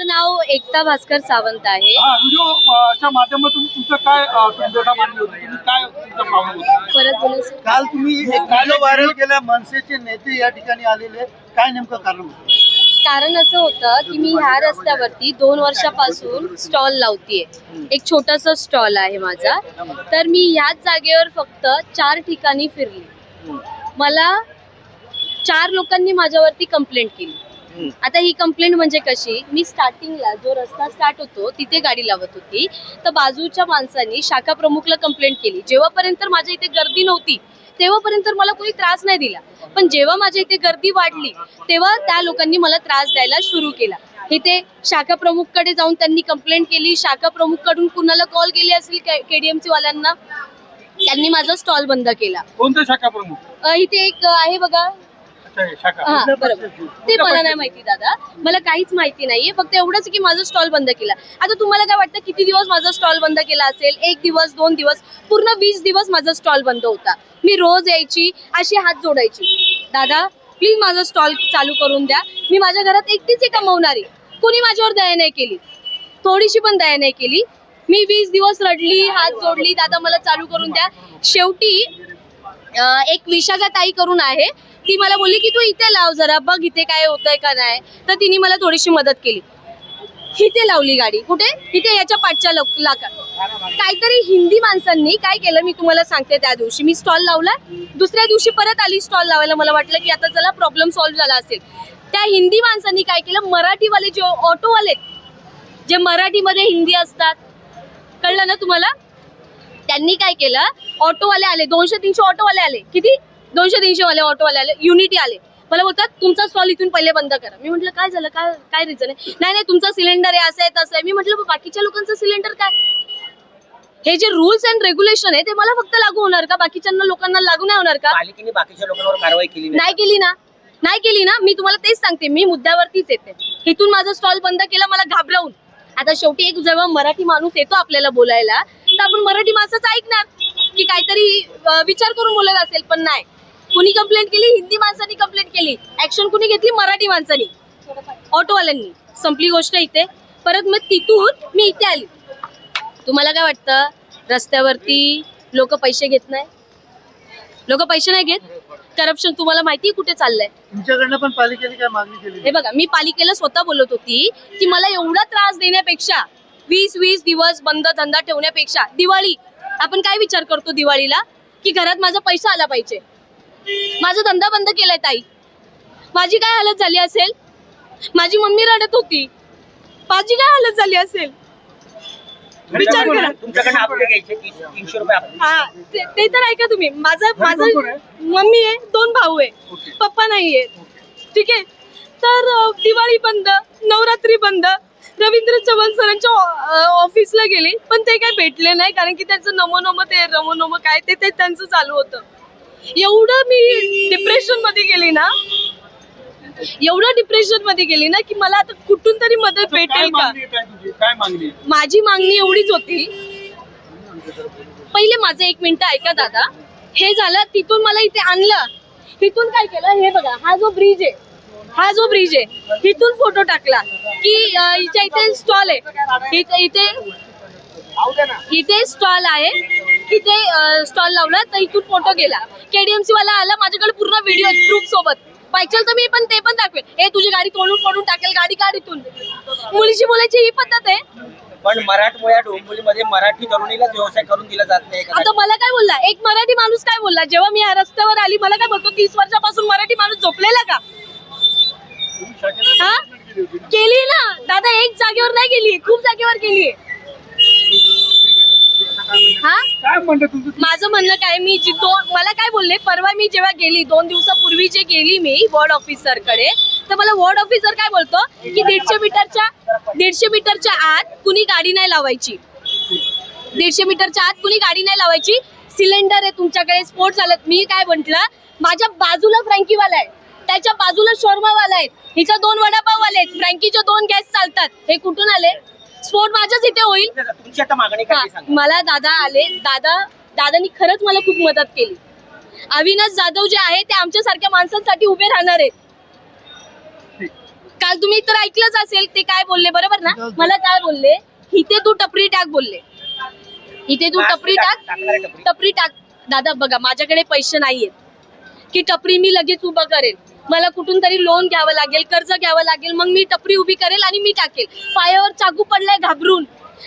माझं नाव एकता भास्कर सावंत आहे. व्हिडिओच्या माध्यमातून तुमचं काय तुमच्या मांडणी होती, तुम्ही काय तुमचं पाहणं होतं? परत बोला सर. काल तुम्ही एक व्हिडिओ व्हायरल केला, मनसेचे नेते या ठिकाणी आलेले, काय नेमकं कारण होतं? कारण असं होतं की मी ह्या रस्त्यावरती 2 वर्षापासून स्टॉल लावतीये. एक छोटासा स्टॉल आहे माझा. तर मी ह्याच जागेवर फक्त 4 ठिकाणी फिरली. मला 4 लोकांनी माझ्यावरती कंप्लेंट केली. आता ही कंप्लेंट म्हणजे कशी, मी स्टार्टिंगला जो रस्ता स्टार्ट होतो तिथे गाडी लावत होती, तर बाजूच्या माणसांनी शाखा प्रमुखला कंप्लेंट केली. जेव्हापर्यंत माझ्या इथे गर्दी नव्हती तेव्हापर्यंत मला कोणी त्रास नाही दिला, पण जेव्हा माझ्या इथे गर्दी वाढली तेव्हा त्या लोकांनी मला त्रास द्यायला सुरू केला. इथे शाखा प्रमुख कडे जाऊन त्यांनी कंप्लेंट केली. शाखा प्रमुख कडून कुणाला कॉल केली असेल केडीएमसी वाल्यांना, त्यांनी माझा स्टॉल बंद केला. कोणते शाखा प्रमुख? इथे एक आहे बघा. हा बरोबर, ते मला नाही माहिती दादा, मला काहीच माहिती नाहीये. फक्त एवढंच की माझा स्टॉल बंद केला. आता तुम्हाला काय वाटतं किती दिवस माझा स्टॉल बंद केला असेल? 1 दिवस 2 दिवस, पूर्ण 20 दिवस माझा स्टॉल बंद होता. मी रोज यायची, अशी हात जोडायची, दादा प्लीज माझा स्टॉल चालू करून द्या. मी माझ्या घरात एकटीच कमवणारी, कोणी माझ्यावर दया नाही केली, थोडीशी पण दया नाही केली. मी 20 दिवस रडली, हात जोडली, दादा मला चालू करून द्या. शेवटी एक विशाखा ताई करून आहे, ती मला बोलली की तू इथे लाव जरा, बघ इथे काय होतंय का नाही. तर तिने मला थोडीशी मदत केली. इथे लावली गाडी. कुठे? इथे याच्या पाठच्या काहीतरी हिंदी माणसांनी काय केलं मी तुम्हाला सांगते. त्या दिवशी मी स्टॉल लावला, दुसऱ्या दिवशी परत आली स्टॉल लावायला. मला वाटलं की आता चला प्रॉब्लेम सॉल्व्ह झाला असेल. त्या हिंदी माणसांनी काय केलं, मराठीवाले जे ऑटोवाले, जे मराठीमध्ये हिंदी असतात, कळलं ना तुम्हाला, त्यांनी काय केलं, ऑटोवाले आले, 200-300 ऑटोवाले आले. किती? 200-300 वाले ऑटोवाले आले, युनिटी आले. मला बोलतात तुमचा स्टॉल इथून पहिले बंद करा. मी म्हटलं काय झालं, काय रिझन आहे? नाही तुमचा सिलेंडर आहे, असं आहे तसं आहे. मी म्हटलं बाकीच्या लोकांचं सिलेंडर काय? हे जे रूल्स अँड रेग्युलेशन आहे ते मला फक्त लागू होणार का, बाकीच्या लोकांना लागू नाही होणार का? पालिकेने बाकीच्या लोकांवर कारवाई केली नाही केली ना. मी तुम्हाला तेच सांगते, मी मुद्द्यावरतीच येते. इथून माझा स्टॉल बंद केला मला घाबरवून. आता शेवटी एक जेव्हा मराठी माणूस येतो आपल्याला बोलायला, तर आपण मराठी माणसाचं ऐकणार की काहीतरी विचार करून बोलत असेल. पण नाही, कुणी कंप्लेंट केली? हिंदी माणसांनी कंप्लेंट केली. ऍक्शन कुणी घेतली? मराठी माणसांनी, ऑटोवाल्यांनी. संपली गोष्ट इथे. परत मग तिथून मी इथे आली. तुम्हाला काय वाटतं, रस्त्यावरती लोक पैसे घेत नाही? लोक पैसे नाही घेत. करप्शन तुम्हाला माहिती कुठे चाललंय? तुमच्याकडनं पण पालिकेने काय मागणी केली? हे बघा, मी पालिकेला स्वतः बोलत होती की मला एवढा त्रास देण्यापेक्षा 20 दिवस बंद धंदा ठेवण्यापेक्षा, दिवाळी आपण काय विचार करतो दिवाळीला, की घरात माझा पैसा आला पाहिजे. माझा धंदा बंद केलाय ताई, माझी काय हालत झाली असेल? माझी मम्मी रडत होती, माझी काय हालत झाली असेल? विचार करा. तुमच्याकडे आपले घ्यायचे 300 रुपये. हा, ते तर ऐका तुम्ही. माझं मम्मी आहे, 2 भाऊ आहे, पप्पा नाहीये. ठीक आहे. तर दिवाळी बंद, नवरात्री बंद. रवींद्र चव्हाण सरांच्या ऑफिसला गेली, पण ते काय भेटले नाही, कारण की त्यांचं नमो ते रमो काय ते त्यांचं चालू होतं. एवढं मी डिप्रेशन मध्ये गेली ना, की मला आता कुठून तरी मदत भेटेल का. काय मागणी? माझी मागणी एवढीच होती. पहिले माझं 1 मिनिट ऐका दादा. हे झालं, तिथून मला इथे आणलं. इथून काय केलं, हे बघा, हा जो ब्रिज आहे, इथून फोटो टाकला की इथे स्टॉल आहे, इथे स्टॉल आहे, इथे स्टॉल लावला. तर इथून फोटो गेला, केडीएमसी वाला आला, माझ्याकडे पूर्ण व्हिडिओ प्रूफ सोबत. पाहिजे तर मी पण ते पण दाखवेन. हे तुझी गाडी तोडून टाकेल, गाडी काढ इथून. मुलीशी बोलायची ही पद्धत आहे. पण मराठमोळ्या डोंबिवलीमध्ये मराठी तरुणीला व्यवसाय करून दिला जात नाही. आता मला काय बोलला एक मराठी माणूस, काय बोलला जेव्हा मी या रस्त्यावर आली, मला काय बोलतो, 30 वर्षापासून मराठी माणूस झोपलेला का? हा, केली ना दादा, एक जागेवर नाही गेली, खूप जागेवर गेली. हा, माझं म्हणणं काय, मी मला काय बोलले, परवा मी जेव्हा गेली 2 दिवसापूर्वी जे गेली मी वॉर्ड ऑफिसर कडे, तर मला वॉर्ड ऑफिसर काय बोलतो की 150 मीटरच्या आत कुणी गाडी नाही लावायची. 150 मीटरच्या आत कुणी गाडी नाही लावायची. सिलेंडर आहे तुमच्याकडे, स्फोट झालेत. मी काय म्हंटल, माझ्या बाजूला फ्रँकीवाला आहे, त्याच्या बाजूला शोरमावाला आहे, हिचा 2 वडापाववाले आहेत, फ्रँकीचे 2 गॅस चालतात. हे कुठून आले? स्फोट माझ्याच इथे होईल. तुमची आता मागणी काय सांगा? मला दादा आले, दादानी खरंच मला खूप मदत केली. अविनाश जाधव जे आहे ते आमच्या सारख्या माणसांसाठी उभे राहणार आहेत. काल तुम्ही तर ऐकलंच असेल ते काय बोलले, बरोबर ना? मला काय बोलले, इथे तू टपरी टाक बोलले, इथे तू टपरी टाक. दादा बघा, माझ्याकडे पैसे नाहीयेत की टपरी मी लगेच उभं करेल. मला कुठून तरी लोन घ्यावं लागेल, कर्ज घ्यावं लागेल, मग मी टपरी उभी करेल आणि मी टाकेल. पायावर चाकू पडलाय घाबरून,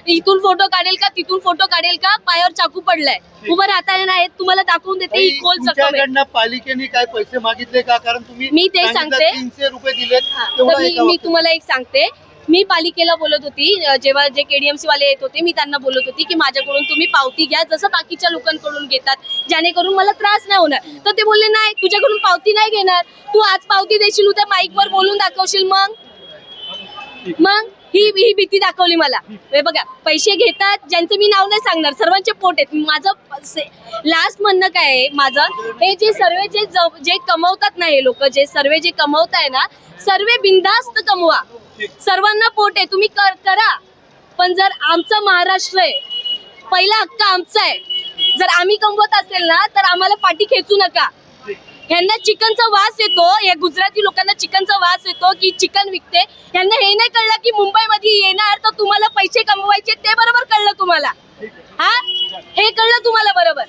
इथून फोटो काढेल का तिथून फोटो काढेल का, पायावर चाकू पडलाय, उभं राहता येणार. तुम्हाला दाखवून देते ही खोल जखम आहे. तुमच्याकडनं पालिकेने काय पैसे मागितले का? कारण तुम्ही मी ते सांगते. 300 रुपये दिलेत. तर मी तुम्हाला एक सांगते, मी पालिकेला बोलत होती, जेव्हा जे KDMC वाले येत होते, मी त्यांना बोलत होती की माझ्याकडून तुम्ही पावती घ्या जसं बाकीच्या लोकांकडून घेतात, जेणेकरून मला त्रास नाही होणार. तर ते बोलले नाही, तुझ्याकडून पावती नाही घेणार, तू आज पावती देशील, उद्या माईकवर बोलून दाखवशील, मग ही भीती दाखवली मला. हे बघा, पैसे घेतात, ज्यांचं मी नाव नाही सांगणार, सर्वांचे पोट आहेत. माझं लास्ट म्हणणं काय आहे माझं, हे जे सर्व जे कमवतात ना, हे लोक जे सर्व जे कमवताय ना, सर्व बिनधास्त कमवा, सर्वांना पोट आहे, तुम्ही करा. पण जर आमचं महाराष्ट्र आहे, पहिला हक्क आमचा आहे. जर आम्ही कमवत असेल ना, तर आम्हाला पाठी खेचू नका. ह्यांना चिकनचा वास येतो, या गुजराती लोकांना चिकनचा वास येतो की चिकन विकते. ह्यांना हे नाही कळलं की मुंबईमध्ये येणार तर तुम्हाला पैसे कमवायचे, ते बरोबर कळलं तुम्हाला. हा, हे कळलं तुम्हाला बरोबर.